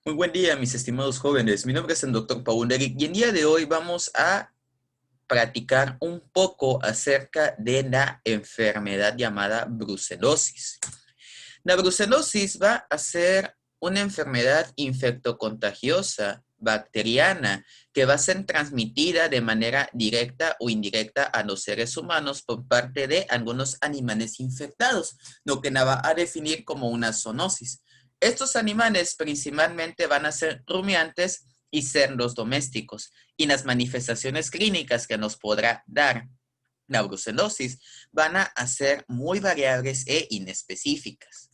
Muy buen día, mis estimados jóvenes. Mi nombre es el doctor Paul Eric y el día de hoy vamos a practicar un poco acerca de la enfermedad llamada brucelosis. La brucelosis va a ser una enfermedad infectocontagiosa bacteriana que va a ser transmitida de manera directa o indirecta a los seres humanos por parte de algunos animales infectados, lo que la va a definir como una zoonosis. Estos animales principalmente van a ser rumiantes y cerdos domésticos, y las manifestaciones clínicas que nos podrá dar la brucelosis van a ser muy variables e inespecíficas.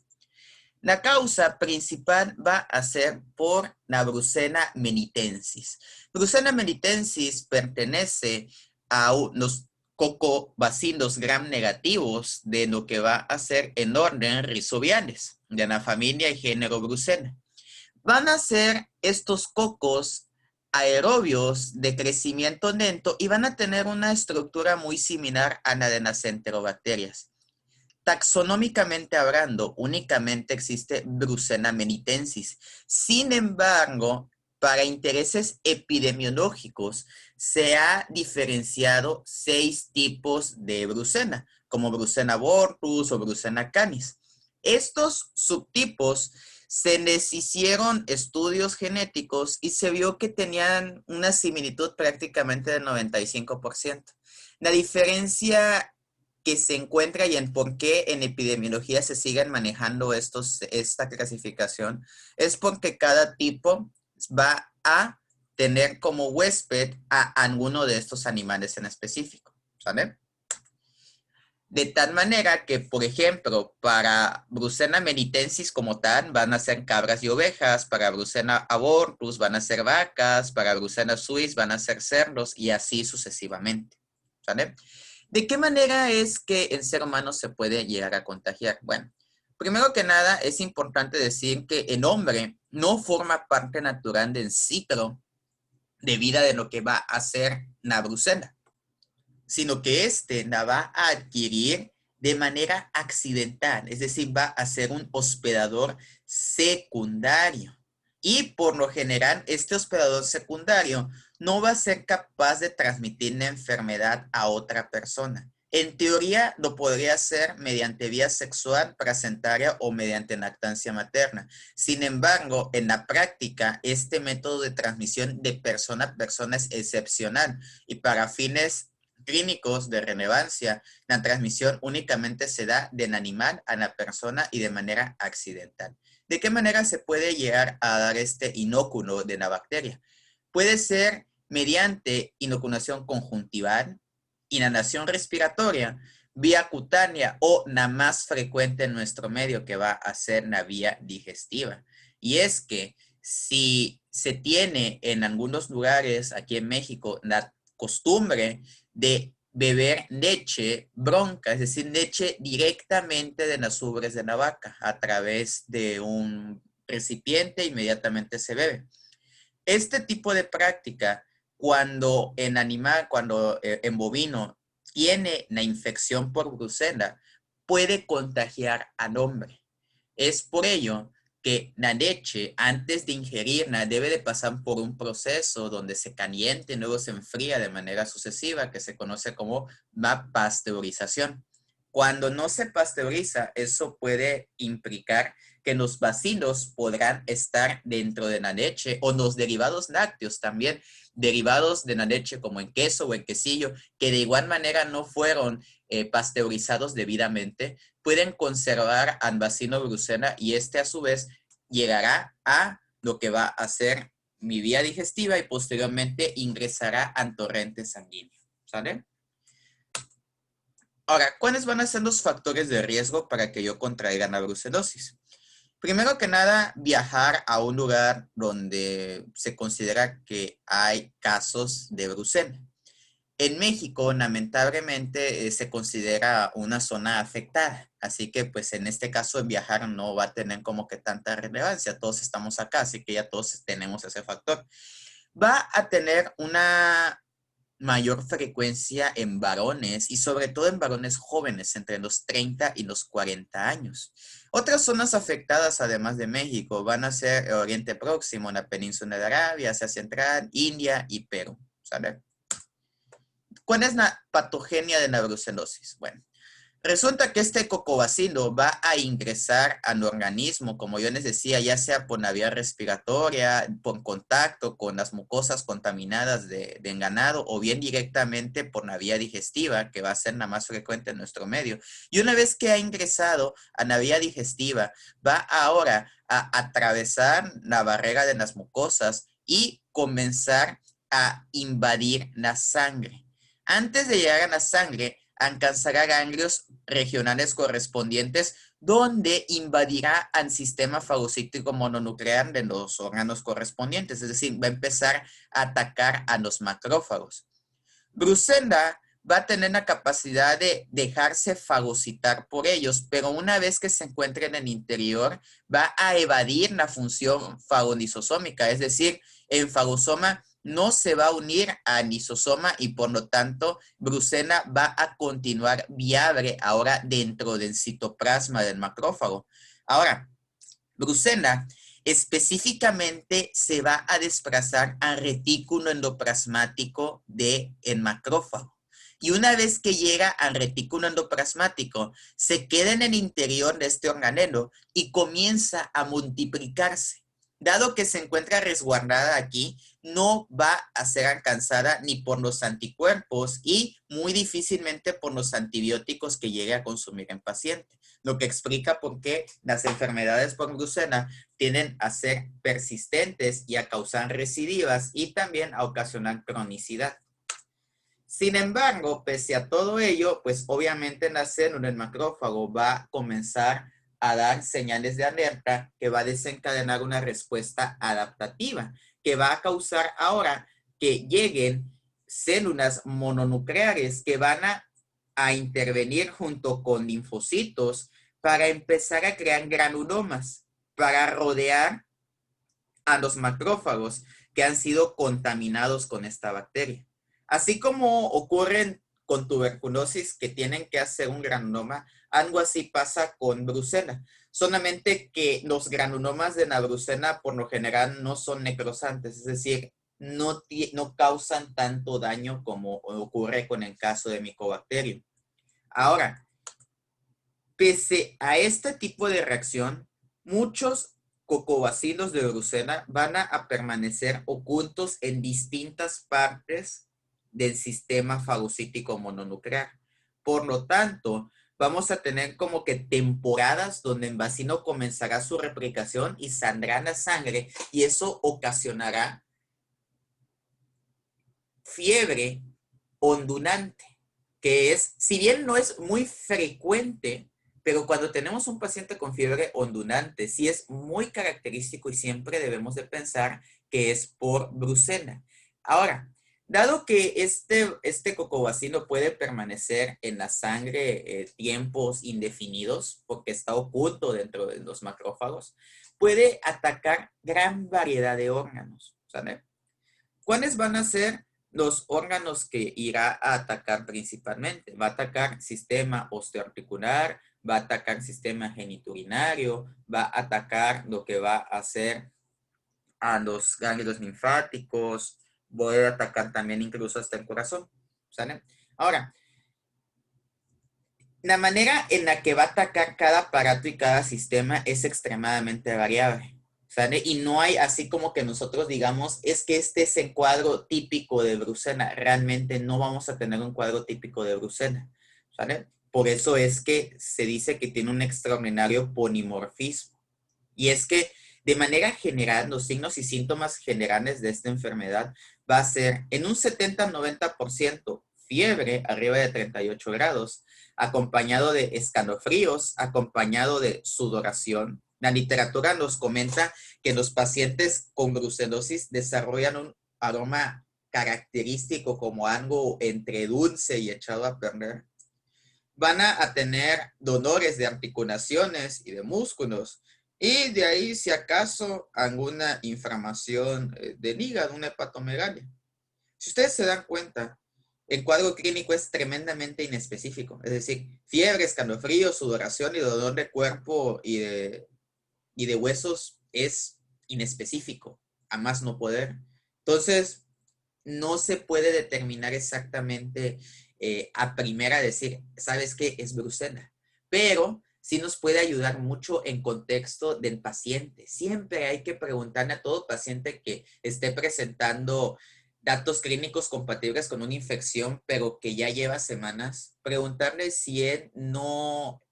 La causa principal va a ser por la Brucella melitensis. Brucella melitensis pertenece a los cocobacilos gram negativos de lo que va a ser en orden rhizobiales, de la familia y género Brucella. Van a ser estos cocos aerobios de crecimiento lento y van a tener una estructura muy similar a la de las enterobacterias. Taxonómicamente hablando, únicamente existe Brucella melitensis. Sin embargo, para intereses epidemiológicos, se ha diferenciado 6 tipos de Brucella, como Brucella abortus o Brucella canis. Estos subtipos se les hicieron estudios genéticos y se vio que tenían una similitud prácticamente del 95%. La diferencia que se encuentra y en por qué en epidemiología se siguen manejando esta clasificación es porque cada tipo va a tener como huésped a alguno de estos animales en específico, ¿sale? De tal manera que, por ejemplo, para Brucella melitensis como tal van a ser cabras y ovejas, para Brucella abortus van a ser vacas, para Brucella suis van a ser cerdos y así sucesivamente, ¿sale? ¿De qué manera es que el ser humano se puede llegar a contagiar? Bueno, primero que nada es importante decir que el hombre no forma parte natural del ciclo de vida de lo que va a ser la brucela, sino que éste la va a adquirir de manera accidental, es decir, va a ser un hospedador secundario. Y por lo general, este hospedador secundario no va a ser capaz de transmitir la enfermedad a otra persona. En teoría, lo podría hacer mediante vía sexual, placentaria o mediante lactancia materna. Sin embargo, en la práctica, este método de transmisión de persona a persona es excepcional y para fines clínicos de relevancia, la transmisión únicamente se da del animal a la persona y de manera accidental. ¿De qué manera se puede llegar a dar este inóculo de la bacteria? Puede ser mediante inoculación conjuntival, inhalación respiratoria, vía cutánea o la más frecuente en nuestro medio que va a ser la vía digestiva. Y es que si se tiene en algunos lugares aquí en México la costumbre de beber leche bronca, es decir, leche directamente de las ubres de la vaca a través de un recipiente, inmediatamente se bebe. Este tipo de práctica, cuando en animal, cuando en bovino tiene la infección por brucela, puede contagiar al hombre. Es por ello que la leche, antes de ingerirla, debe de pasar por un proceso donde se caliente y luego se enfría de manera sucesiva, que se conoce como la pasteurización. Cuando no se pasteuriza, eso puede implicar que los bacilos podrán estar dentro de la leche o los derivados lácteos también, derivados de la leche como en queso o en quesillo, que de igual manera no fueron pasteurizados debidamente, pueden conservar al bacilo brucela y este a su vez llegará a lo que va a ser mi vía digestiva y posteriormente ingresará al torrente sanguíneo. ¿Sale? Ahora, ¿cuáles van a ser los factores de riesgo para que yo contraiga la brucelosis? Primero que nada, viajar a un lugar donde se considera que hay casos de brucela. En México, lamentablemente, se considera una zona afectada, así que pues en este caso el viajar no va a tener como que tanta relevancia, todos estamos acá, así que ya todos tenemos ese factor. Va a tener una mayor frecuencia en varones y sobre todo en varones jóvenes entre los 30 y los 40 años. Otras zonas afectadas, además de México, van a ser el Oriente Próximo, la península de Arabia, Asia Central, India y Perú. ¿Sale? ¿Cuál es la patogenia de la brucelosis? Bueno, resulta que este cocobacilo va a ingresar al organismo, como yo les decía, ya sea por la vía respiratoria, por contacto con las mucosas contaminadas de ganado, o bien directamente por la vía digestiva, que va a ser la más frecuente en nuestro medio. Y una vez que ha ingresado a la vía digestiva, va ahora a atravesar la barrera de las mucosas y comenzar a invadir la sangre. Antes de llegar a la sangre, alcanzará ganglios regionales correspondientes donde invadirá al sistema fagocítico mononuclear de los órganos correspondientes, es decir, va a empezar a atacar a los macrófagos. Brucella va a tener la capacidad de dejarse fagocitar por ellos, pero una vez que se encuentre en el interior, va a evadir la función fagolisosómica, es decir, el fagosoma no se va a unir al lisosoma y por lo tanto Brucella va a continuar viable ahora dentro del citoplasma del macrófago. Ahora, Brucella específicamente se va a desplazar al retículo endoplasmático del macrófago. Y una vez que llega al retículo endoplasmático, se queda en el interior de este organelo y comienza a multiplicarse. Dado que se encuentra resguardada aquí, no va a ser alcanzada ni por los anticuerpos y muy difícilmente por los antibióticos que llegue a consumir en paciente, lo que explica por qué las enfermedades por Brucella tienden a ser persistentes y a causar recidivas y también a ocasionar cronicidad. Sin embargo, pese a todo ello, pues obviamente la célula, el macrófago, va a comenzar a dar señales de alerta que va a desencadenar una respuesta adaptativa, que va a causar ahora que lleguen células mononucleares que van a intervenir junto con linfocitos para empezar a crear granulomas, para rodear a los macrófagos que han sido contaminados con esta bacteria. Así como ocurren con tuberculosis que tienen que hacer un granuloma, algo así pasa con Brucella. Solamente que los granulomas de la Brucella por lo general no son necrosantes, es decir, no causan tanto daño como ocurre con el caso de Mycobacterium. Ahora, pese a este tipo de reacción, muchos cocobacilos de Brucella van a permanecer ocultos en distintas partes del sistema fagocítico mononuclear. Por lo tanto, vamos a tener como que temporadas donde el bacilo comenzará su replicación y saldrá la sangre y eso ocasionará fiebre ondulante, que es, si bien no es muy frecuente, pero cuando tenemos un paciente con fiebre ondulante, sí es muy característico y siempre debemos de pensar que es por Brucella. Ahora, dado que este cocobacilo puede permanecer en la sangre tiempos indefinidos, porque está oculto dentro de los macrófagos, puede atacar gran variedad de órganos, ¿sabes? ¿Cuáles van a ser los órganos que irá a atacar principalmente? Va a atacar sistema osteoarticular, va a atacar sistema genitourinario, va a atacar lo que va a hacer a los ganglios linfáticos, puede atacar también incluso hasta el corazón. ¿Sale? Ahora, la manera en la que va a atacar cada aparato y cada sistema es extremadamente variable. ¿Sale? Y no hay así como que nosotros digamos, es que este es el cuadro típico de Brucella. Realmente no vamos a tener un cuadro típico de Brucella. ¿Sale? Por eso es que se dice que tiene un extraordinario polimorfismo. Y es que de manera general, los signos y síntomas generales de esta enfermedad va a ser en un 70-90% fiebre arriba de 38 grados, acompañado de escalofríos, acompañado de sudoración. La literatura nos comenta que los pacientes con brucelosis desarrollan un aroma característico como algo entre dulce y echado a perder. Van a tener dolores de articulaciones y de músculos. Y de ahí, si acaso, alguna inflamación del hígado, una hepatomegalia. Si ustedes se dan cuenta, El cuadro clínico es tremendamente inespecífico, es decir, fiebre, escalofrío, sudoración y dolor de cuerpo y de huesos es inespecífico, a más no poder. Entonces, no se puede determinar exactamente a primera decir, ¿sabes qué? Es brucela. Pero sí nos puede ayudar mucho en contexto del paciente. Siempre hay que preguntarle a todo paciente que esté presentando datos clínicos compatibles con una infección, pero que ya lleva semanas, preguntarle si él no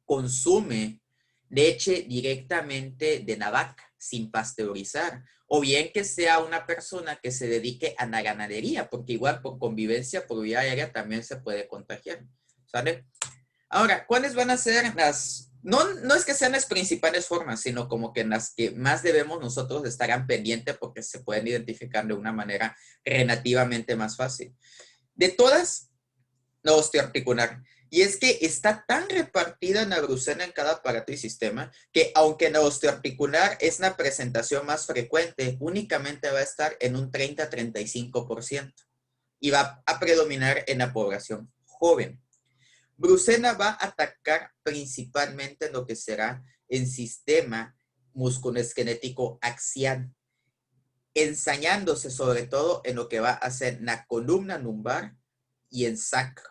consume leche directamente de la vaca, sin pasteurizar, o bien que sea una persona que se dedique a la ganadería, porque igual por convivencia por vía aérea también se puede contagiar, ¿sale? Ahora, ¿cuáles van a ser las, no es que sean las principales formas, sino como que en las que más debemos nosotros estar pendientes porque se pueden identificar de una manera relativamente más fácil? De todas, la osteoarticular. Y es que está tan repartida en la brucela en cada aparato y sistema que aunque la osteoarticular es la presentación más frecuente, únicamente va a estar en un 30-35% y va a predominar en la población joven. Brucela va a atacar principalmente lo que será el sistema musculoesquelético axial, ensañándose sobre todo en lo que va a ser la columna lumbar y el sacro.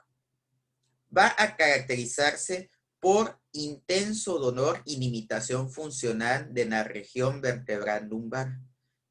Va a caracterizarse por intenso dolor y limitación funcional de la región vertebral lumbar.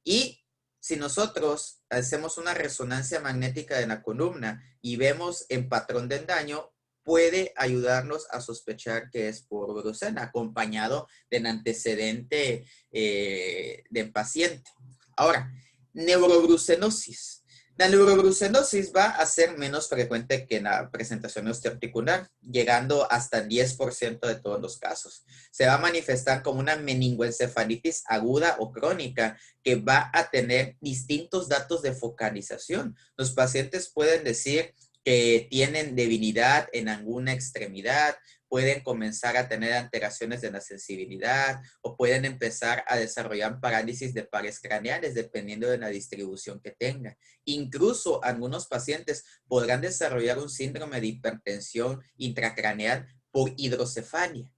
Y si nosotros hacemos una resonancia magnética de la columna y vemos el patrón del daño, puede ayudarnos a sospechar que es por brucela, acompañado del antecedente del paciente. Ahora, neurobrucelosis. La neurobrucelosis va a ser menos frecuente que la presentación osteoarticular, llegando hasta el 10% de todos los casos. Se va a manifestar como una meningoencefalitis aguda o crónica que va a tener distintos datos de focalización. Los pacientes pueden decir que tienen debilidad en alguna extremidad, pueden comenzar a tener alteraciones de la sensibilidad o pueden empezar a desarrollar parálisis de pares craneales dependiendo de la distribución que tenga. Incluso algunos pacientes podrán desarrollar un síndrome de hipertensión intracraneal por hidrocefalia.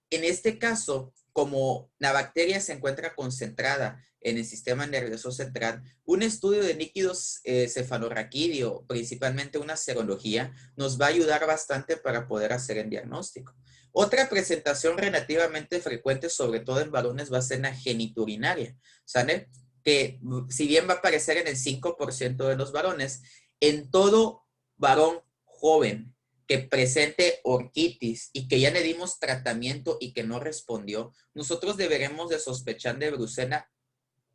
En este caso, como la bacteria se encuentra concentrada en el sistema nervioso central, un estudio de líquidos cefalorraquídeo, principalmente una serología, nos va a ayudar bastante para poder hacer el diagnóstico. Otra presentación relativamente frecuente, sobre todo en varones, va a ser la geniturinaria, ¿sale? Que si bien va a aparecer en el 5% de los varones, en todo varón joven que presente orquitis y que ya le dimos tratamiento y que no respondió, nosotros deberemos de sospechar de brucela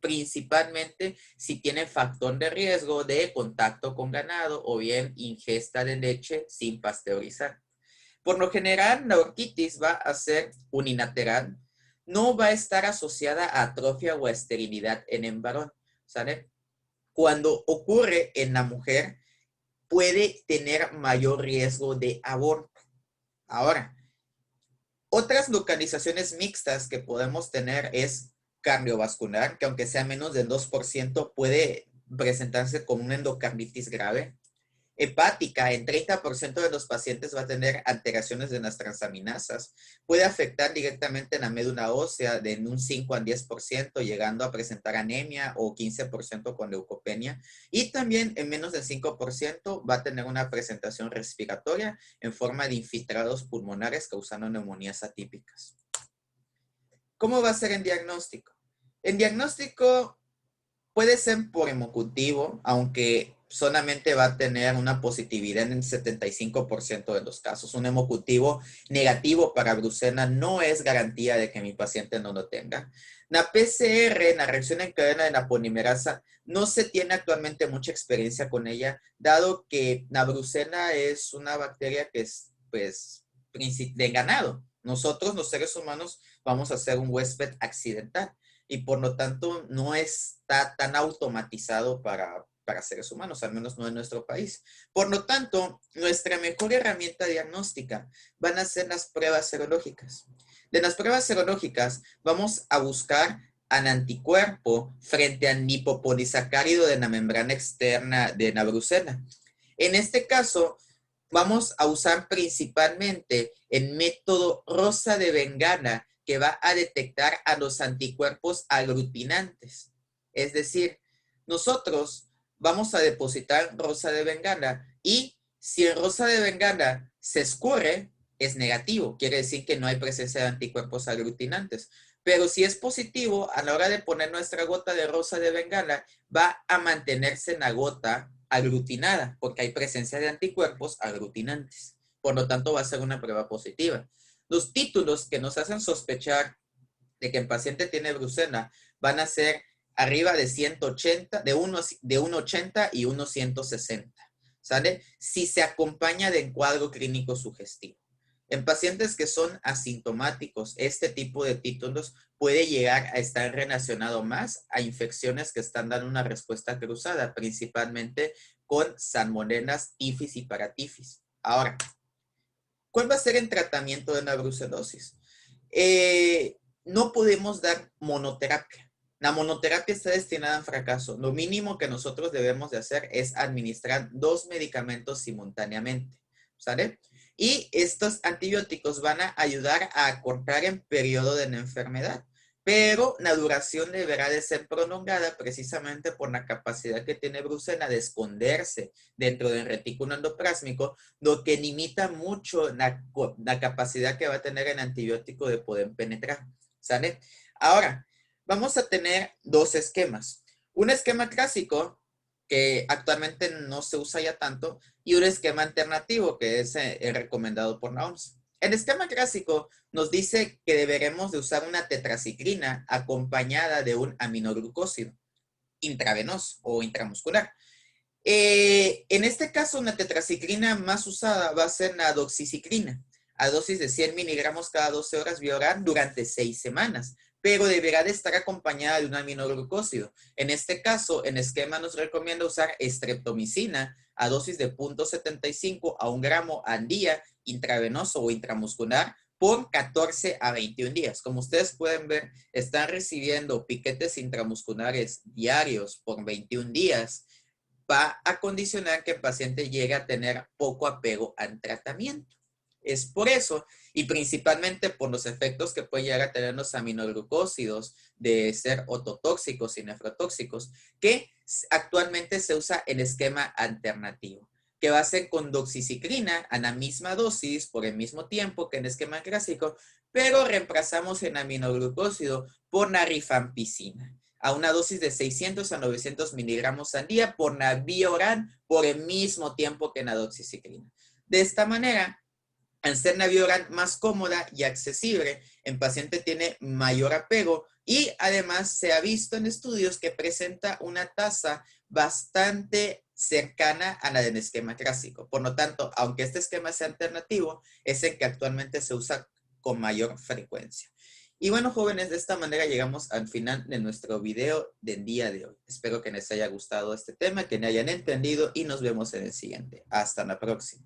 principalmente si tiene factor de riesgo de contacto con ganado o bien ingesta de leche sin pasteurizar. Por lo general, la orquitis va a ser unilateral, no va a estar asociada a atrofia o a esterilidad en el varón, ¿sale? Cuando ocurre en la mujer, puede tener mayor riesgo de aborto. Ahora, otras localizaciones mixtas que podemos tener es cardiovascular, que aunque sea menos del 2%, puede presentarse con una endocarditis grave. Hepática, en 30% de los pacientes va a tener alteraciones de las transaminasas. Puede afectar directamente la médula ósea de un 5 al 10%, llegando a presentar anemia o 15% con leucopenia. Y también en menos del 5% va a tener una presentación respiratoria en forma de infiltrados pulmonares causando neumonías atípicas. ¿Cómo va a ser el diagnóstico? El diagnóstico puede ser por hemocultivo, aunque solamente va a tener una positividad en el 75% de los casos. Un hemocultivo negativo para brucela no es garantía de que mi paciente no lo tenga. La PCR, la reacción en cadena de la polimerasa, no se tiene actualmente mucha experiencia con ella, dado que la brucela es una bacteria que es, pues, de ganado. Nosotros, los seres humanos, vamos a ser un huésped accidental y por lo tanto no está tan automatizado para seres humanos, al menos no en nuestro país. Por lo tanto, nuestra mejor herramienta diagnóstica van a ser las pruebas serológicas. De las pruebas serológicas vamos a buscar an anticuerpo frente al lipopolisacárido de la membrana externa de la brucela. En este caso, vamos a usar principalmente el método Rosa de Bengala, que va a detectar a los anticuerpos aglutinantes. Es decir, nosotros vamos a depositar Rosa de Bengala y si el Rosa de Bengala se escurre, es negativo. Quiere decir que no hay presencia de anticuerpos aglutinantes. Pero si es positivo, a la hora de poner nuestra gota de Rosa de Bengala, va a mantenerse en la gota aglutinada, porque hay presencia de anticuerpos aglutinantes. Por lo tanto, va a ser una prueba positiva. Los títulos que nos hacen sospechar de que el paciente tiene brucela van a ser arriba de 180, de 180 y 160, ¿sale? Si se acompaña de cuadro clínico sugestivo. En pacientes que son asintomáticos, este tipo de títulos puede llegar a estar relacionado más a infecciones que están dando una respuesta cruzada, principalmente con salmonelas, tifis y paratifis. Ahora, ¿cuál va a ser el tratamiento de la brucelosis? No podemos dar monoterapia. La monoterapia está destinada al fracaso. Lo mínimo que nosotros debemos de hacer es administrar 2 medicamentos simultáneamente, ¿sale? Y estos antibióticos van a ayudar a acortar el periodo de la enfermedad, pero la duración deberá de ser prolongada precisamente por la capacidad que tiene brucela de esconderse dentro del retículo endoplásmico, lo que limita mucho la capacidad que va a tener el antibiótico de poder penetrar, ¿sale? Ahora, vamos a tener 2 esquemas. Un esquema clásico, que actualmente no se usa ya tanto, y un esquema alternativo, que es el recomendado por la OMS. El esquema clásico nos dice que deberemos de usar una tetraciclina acompañada de un aminoglucósido intravenoso o intramuscular. En este caso, una tetraciclina más usada va a ser la doxiciclina, a dosis de 100 miligramos cada 12 horas vía oral durante 6 semanas, pero deberá de estar acompañada de un aminoglucósido. En este caso, en esquema nos recomienda usar streptomicina a dosis de 0.75 a 1 gramo al día, intravenoso o intramuscular, por 14 a 21 días. Como ustedes pueden ver, están recibiendo piquetes intramusculares diarios por 21 días. Va a condicionar que el paciente llegue a tener poco apego al tratamiento. Es por eso, y principalmente por los efectos que pueden llegar a tener los aminoglucósidos de ser ototóxicos y nefrotóxicos, que actualmente se usa el esquema alternativo, que va a ser con doxiciclina a la misma dosis por el mismo tiempo que en el esquema clásico, pero reemplazamos el aminoglucósido por la rifampicina a una dosis de 600 a 900 miligramos al día por la vía oral por el mismo tiempo que la doxiciclina. De esta manera, al ser la vía oral más cómoda y accesible, el paciente tiene mayor apego y además se ha visto en estudios que presenta una tasa bastante cercana a la del esquema clásico. Por lo tanto, aunque este esquema sea alternativo, es el que actualmente se usa con mayor frecuencia. Y bueno, jóvenes, de esta manera llegamos al final de nuestro video del día de hoy. Espero que les haya gustado este tema, que me hayan entendido y nos vemos en el siguiente. Hasta la próxima.